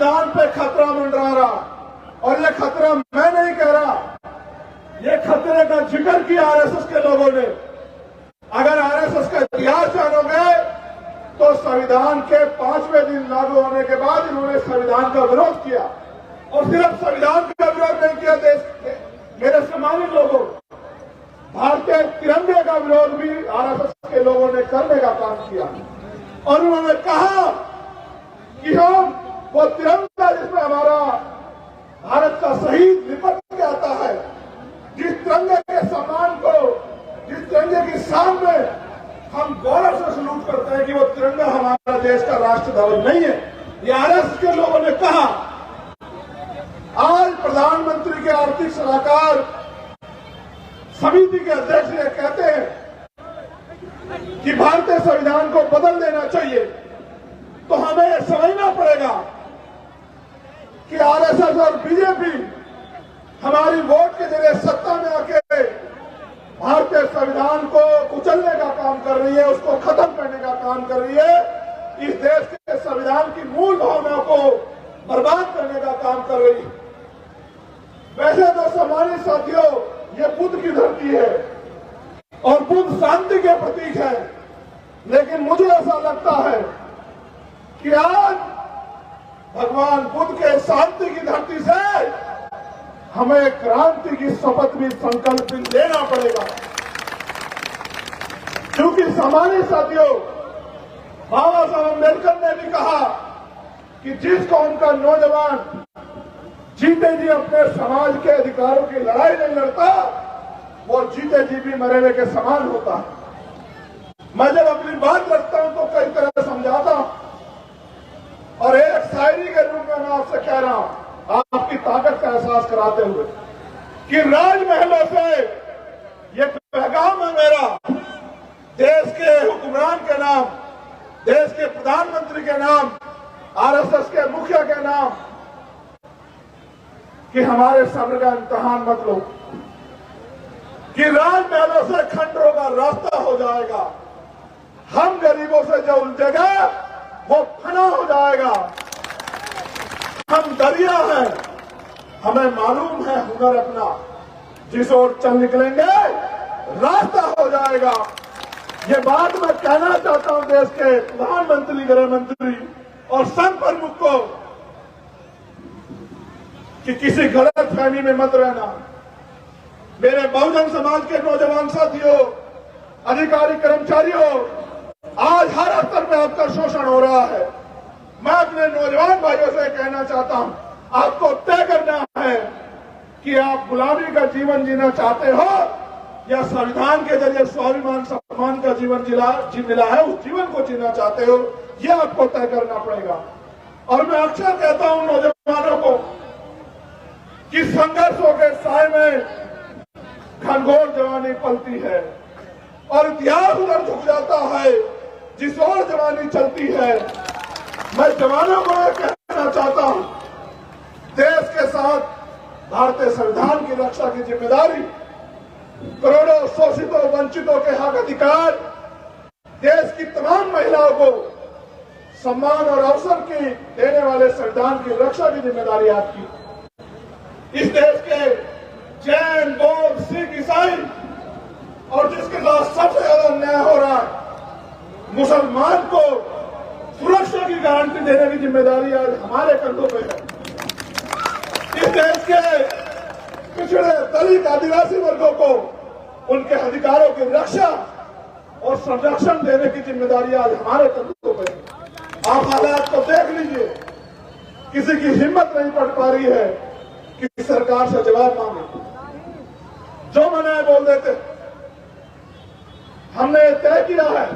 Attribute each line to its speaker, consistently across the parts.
Speaker 1: संविधान पे खतरा मंडरा रहा, और ये खतरा मैं नहीं कह रहा, ये खतरे का जिक्र किया आरएसएस के लोगों ने। अगर आरएसएस का इतिहास जानोगे तो संविधान के 5वें दिन लागू होने के बाद इन्होंने संविधान का विरोध किया, और सिर्फ संविधान का विरोध नहीं किया, देश मेरे सम्मानित लोगों, भारतीय तिरंगे का विरोध भी आरएसएस के लोगों ने करने का काम किया। और उन्होंने कहा कि हम वो तिरंगा जिसमें हमारा भारत का शहीद लिपट के आता है, जिस तिरंगे के सम्मान को, जिस तिरंगे की शान में हम गौरव से सलूट करते हैं कि वो तिरंगा हमारा देश का राष्ट्र ध्वज नहीं है, ये आरएसएस के लोगों ने कहा। आज प्रधानमंत्री के आर्थिक सलाहकार समिति के अध्यक्ष ये कहते हैं कि भारतीय संविधान को बदल देना चाहिए, तो हमें यह समझना पड़ेगा कि आरएसएस और बीजेपी हमारी वोट के जरिए सत्ता में आके भारतीय संविधान को कुचलने का काम कर रही है, उसको खत्म करने का काम कर रही है, इस देश के संविधान की मूल भावनाओं को बर्बाद करने का काम कर रही है। वैसे तो सम्मानित साथियों, ये बुद्ध की धरती है और बुद्ध शांति के प्रतीक है, लेकिन मुझे ऐसा लगता है कि आज भगवान बुद्ध के शांति की धरती से हमें क्रांति की शपथ भी संकल्प भी लेना पड़ेगा, क्योंकि सम्मानित साथियों, बाबा साहब अम्बेडकर ने भी कहा कि जिस कौम का नौजवान जीते जी अपने समाज के अधिकारों की लड़ाई नहीं लड़ता, वो जीते जी भी मरे हुए के समान होता है। मैं जब अपनी बात रखता हूं तो कई तरह समझाता हूं, और एक शायरी के रूप में मैं आपसे कह रहा हूं, आपकी ताकत का एहसास कराते हुए, कि राजमहलों से ये पैगाम है मेरा, देश के हुक्मरान के नाम, देश के प्रधानमंत्री के नाम, आरएसएस के मुखिया के नाम, कि हमारे सब्र का इम्तिहान मत लो, कि राजमहलों से खंडरों का रास्ता हो जाएगा, हम गरीबों से जो उलझेगा वो फना हो जाएगा। हम दरिया हैं, हमें मालूम है हुनर अपना, जिस ओर चल निकलेंगे रास्ता हो जाएगा। ये बात मैं कहना चाहता हूं देश के प्रधानमंत्री, गृह मंत्री और संघ प्रमुख को, कि किसी गलत फहमी में मत रहना। मेरे बहुजन समाज के नौजवान साथियों, अधिकारी कर्मचारियों, आज हर स्तर पे आपका शोषण हो रहा है। मैं अपने नौजवान भाइयों से कहना चाहता हूं, आपको तय करना है कि आप गुलामी का जीवन जीना चाहते हो या संविधान के जरिए स्वाभिमान सम्मान का जीवन मिला है, उस जीवन को जीना चाहते हो, यह आपको तय करना पड़ेगा। और मैं अक्सर कहता हूं नौजवानों को कि संघर्षों के साए में घनघोर जवानी पलती है, और इतिहास उधर झुक जाता है जिस ओर जवानी चलती है। मैं जवानों को यह कहना चाहता हूं, देश के साथ भारतीय संविधान की रक्षा की जिम्मेदारी, करोड़ों शोषितों वंचितों के हक अधिकार, देश की तमाम महिलाओं को सम्मान और अवसर की देने वाले संविधान की रक्षा की जिम्मेदारी आपकी। इस देश के जैन, बौद्ध, सिख, ईसाई और जिसके साथ सबसे ज्यादा अन्याय हो रहा है, मुसलमान को सुरक्षा की गारंटी देने की जिम्मेदारी आज हमारे कंधों पे है। इस देश के पिछड़े दलित आदिवासी वर्गों को उनके अधिकारों की रक्षा और संरक्षण देने की जिम्मेदारी आज हमारे कंधों पे है। आप हालात को देख लीजिए, किसी की हिम्मत नहीं पड़ पा रही है कि सरकार से जवाब मांगे, जो मना है बोल देते। हमने तय किया है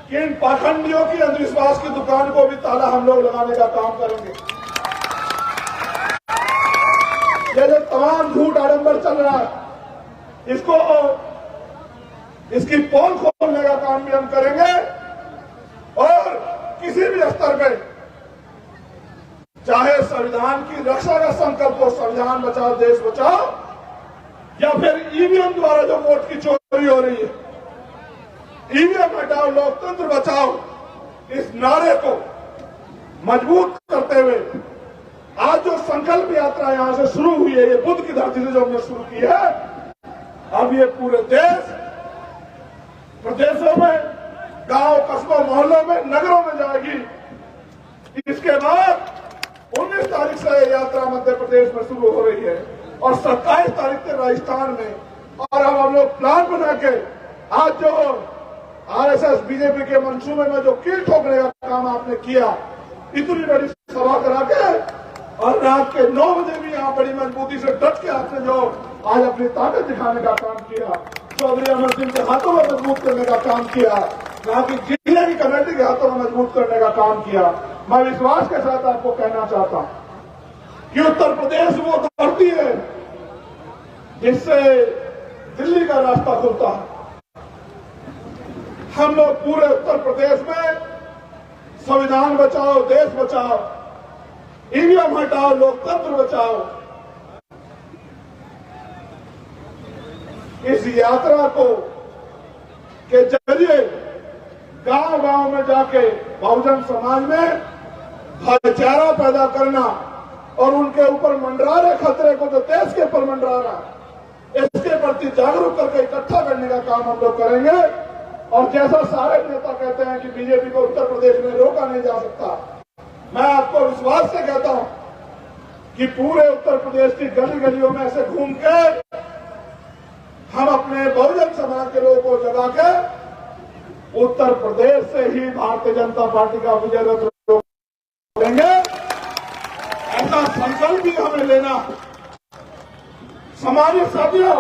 Speaker 1: कि इन पाखंडियों की अंधविश्वास की दुकान को भी ताला हम लोग लगाने का काम करेंगे। ये जो तमाम झूठ आडंबर चल रहा है, इसकी पोल खोलने का काम भी हम करेंगे, और किसी भी स्तर पे, चाहे संविधान की रक्षा का संकल्प हो, संविधान बचाओ देश बचाओ, या फिर ईवीएम द्वारा जो वोट की चोरी हो रही है, ईवीएम हटाओ लोकतंत्र बचाओ, इस नारे को मजबूत करते हुए आज जो संकल्प यात्रा यहां से शुरू हुई है, ये बुद्ध की धरती से जो हमने शुरू की है, अब ये पूरे देश, प्रदेशों में, गांव, कस्बों, मोहल्लों में, नगरों में जाएगी। इसके बाद 19 तारीख से यात्रा मध्य प्रदेश में शुरू हो रही है और 27 तारीख से राजस्थान में। और अब हम लोग प्लान बना के आज जो आरएसएस बीजेपी के मंसूबे में जो कील ठोकने का काम आपने किया, इतनी बड़ी सभा करा के और रात के 9 बजे भी यहाँ बड़ी मजबूती से डट के आपने जो आज अपनी ताकत दिखाने का काम किया, चौधरी अमर सिंह के हाथों में मजबूत करने का काम किया, यहाँ की जिले की कमेटी के हाथों में मजबूत करने का काम किया। मैं विश्वास के साथ आपको कहना चाहता हूं कि उत्तर प्रदेश वो धरती है जिससे दिल्ली का रास्ता खुलता है। हम लोग पूरे उत्तर प्रदेश में संविधान बचाओ, देश बचाओ, ईवीएम हटाओ, लोकतंत्र बचाओ, इस यात्रा को के जरिए गांव गांव में जाके बहुजन समाज में भाईचारा पैदा करना और उनके ऊपर मंडरा रहे खतरे को जो देश के ऊपर मंडरा रहा है, इसके प्रति जागरूक करके इकट्ठा करने का काम हम लोग करेंगे। और जैसा सारे नेता कहते हैं कि बीजेपी को उत्तर प्रदेश में रोका नहीं जा सकता, मैं आपको विश्वास से कहता हूं कि पूरे उत्तर प्रदेश की गली गलियों में ऐसे घूम के हम अपने बहुजन समाज के लोगों को जगा के उत्तर प्रदेश से ही भारतीय जनता पार्टी का विजय रथ देंगे, ऐसा संकल्प भी हमें लेना। समाज साथियों,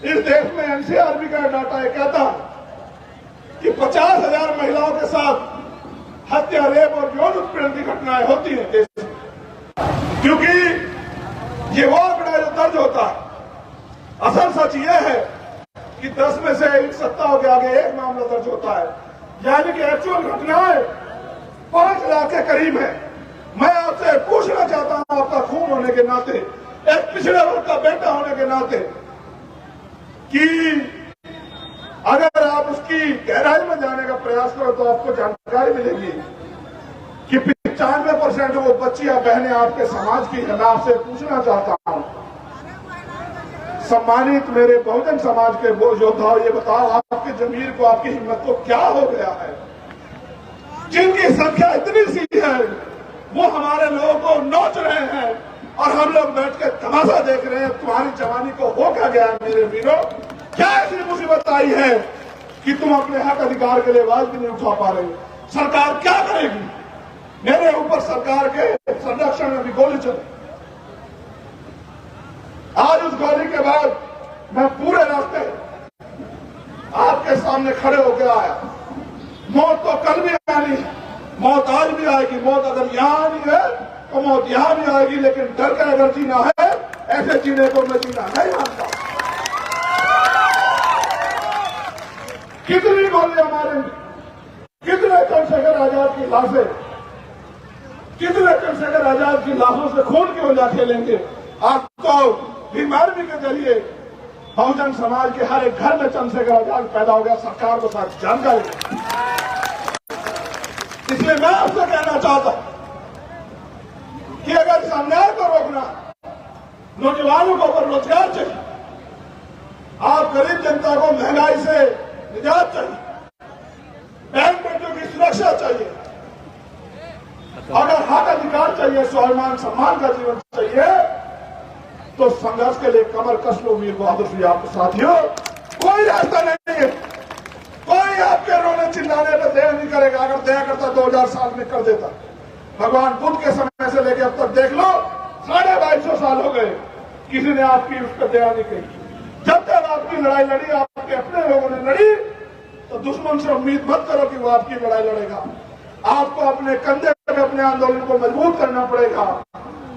Speaker 1: इस देश में एनसीआरबी का डाटा यह कहता कि 50,000 महिलाओं के साथ हत्या, रेप और यौन उत्पीड़न की घटनाएं होती हैं देश में, क्योंकि ये वो आंकड़ा जो दर्ज होता है। असल सच ये है कि 10 में से इन सत्ताओं के आगे एक मामला दर्ज होता है, यानी कि एक्चुअल घटनाएं 5 लाख के करीब है। मैं आपसे पूछना चाहता हूं, आपका खून होने के नाते, एक पिछड़े वर्ग का बेटा होने के नाते, कि अगर आप उसकी गहराई में जाने का प्रयास करो तो आपको जानकारी मिलेगी कि 95% वो बच्चियां बहनें आपके समाज की है। मैं आपसे पूछना चाहता हूं, सम्मानित मेरे बहुजन समाज के वो योद्धाओं, ये बताओ आपकी जमीर को, आपकी हिम्मत को क्या हो गया है? जिनकी संख्या इतनी सी है वो हमारे लोगों को नोच रहे हैं और हम लोग बैठ के तमाशा देख रहे हैं। तुम्हारी जवानी को हो क्या गया है मेरे वीरों? क्या ऐसी मुसीबत आई है कि तुम अपने हक अधिकार के लिए आवाज भी नहीं उठा पा रहे? सरकार क्या करेगी? मेरे ऊपर सरकार के संरक्षण में भी गोली चली। आज उस गोली के बाद मैं पूरे रास्ते आपके सामने खड़े होकर आया। मौत तो कल भी आनी है, मौत आज भी आएगी। मौत अगर यहां आनी है तो मौत यहां भी आएगी, लेकिन डर कर अगर जीना है, ऐसे जीने को मैं जीना नहीं मानता। कितनी गोलियां मारेंगे, कितने चंद्रशेखर आजाद की लाशें, कितने चंद्रशेखर आजाद की लाशों से खून की वजह खेलेंगे? आपको बीमारी के जरिए बहुजन समाज के हर एक घर में चंद्रशेखर आजाद पैदा हो गया, सरकार को साथ जानकारी। इसलिए मैं आपसे कहना चाहता हूं कि अगर इस अन्याय को रोकना, नौजवानों को अगर रोजगार चाहिए, आप गरीब जनता को महंगाई से निजात चाहिए, बहन बेटियों की सुरक्षा चाहिए, अगर हक अधिकार चाहिए, स्वाभिमान सम्मान का जीवन चाहिए, तो संघर्ष के लिए कमर कस लो वीर बहादुर जी। आपके साथियों, कोई रास्ता नहीं है, कोई आपके रोने चिल्लाने पर दया नहीं करेगा। अगर दया करता 2000 साल में कर देता। भगवान बुद्ध के समय से लेकर अब तक देख लो, 2250 साल हो गए, किसी ने आपकी उस पर दया नहीं की। जब तक आपकी लड़ाई लड़ी, आपके अपने लोगों ने लड़ी, तो दुश्मन से उम्मीद मत करो कि वो आपकी लड़ाई लड़ेगा। आपको अपने कंधे पे अपने आंदोलन को मजबूत करना पड़ेगा।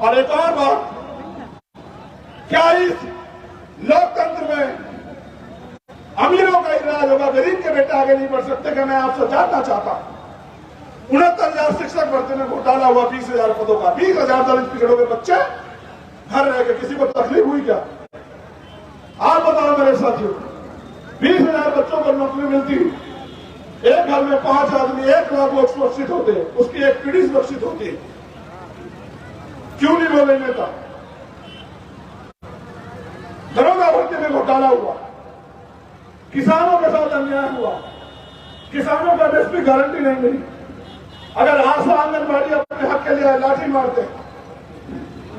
Speaker 1: और एक और बात, क्या इस लोकतंत्र में अमीरों का ही राज होगा, गरीब के बेटे आगे नहीं बढ़ सकते? कि मैं आपसे जानना चाहता हूं, 69,000 शिक्षक भर्ती में घोटाला हुआ, 20,000 पदों का, 20,000 दलित पिछड़ों के बच्चे घर रह गए, किसी को तकलीफ हुई क्या? आप बताओ मेरे साथियों, 20,000 बच्चों को नौकरी मिलती, एक घर में 5 आदमी, 1 लाख लोग सुरक्षित होते, उसकी एक पीढ़ी सुरक्षित होती। क्यों नहीं बोले नेता? दरोगा भर्ती में घोटाला हुआ, किसानों के साथ अन्याय हुआ, किसानों का एमएसपी गारंटी नहीं मिली। अगर आशा आंगनबाड़ी अपने हक के लिए लाठी मारते,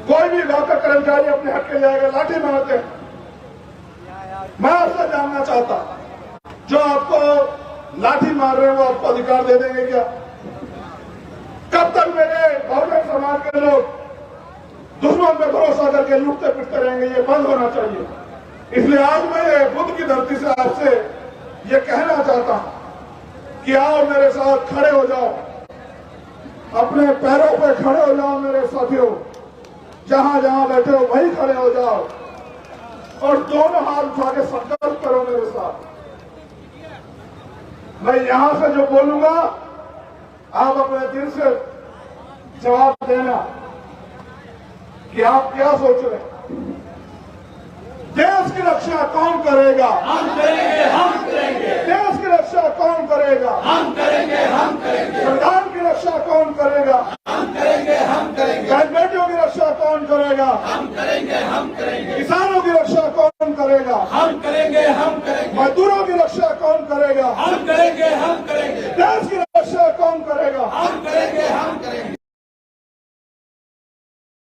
Speaker 1: कोई भी गांव का कर्मचारी अपने हक के लिए आएगा लाठी मारते। मैं आपसे जानना चाहता, जो आपको लाठी मार रहे हैं वो आपको अधिकार दे देंगे क्या? कब तक मेरे बहुजन समाज के लोग दुश्मन पे भरोसा करके लूटते पिटते रहेंगे? ये बंद होना चाहिए। इसलिए आज मैं बुद्ध की धरती से आपसे ये कहना चाहता हूं कि आओ मेरे साथ खड़े हो जाओ, अपने पैरों पे खड़े हो जाओ मेरे साथियों, जहां जहां बैठे हो वहीं खड़े हो जाओ और दोनों हाथ उठा के संकल्प करो मेरे साथ। मैं यहां से जो बोलूंगा आप अपने दिल से जवाब देना कि आप क्या सोच रहे हैं। देश की रक्षा कौन करेगा?
Speaker 2: हम करेंगे, हम करेंगे।
Speaker 1: देश की रक्षा कौन करेगा?
Speaker 2: हम करेंगे, हम करेंगे।
Speaker 1: संविधान की रक्षा कौन करेगा?
Speaker 2: हम करेंगे, हम करेंगे।
Speaker 1: बहन बेटियों की रक्षा कौन करेगा?
Speaker 2: हम करेंगे, हम करेंगे।
Speaker 1: किसानों की रक्षा कौन करेगा?
Speaker 2: हम करेंगे, हम करेंगे।
Speaker 1: मजदूरों की रक्षा कौन करेगा?
Speaker 2: हम करेंगे, हम करेंगे।
Speaker 1: देश की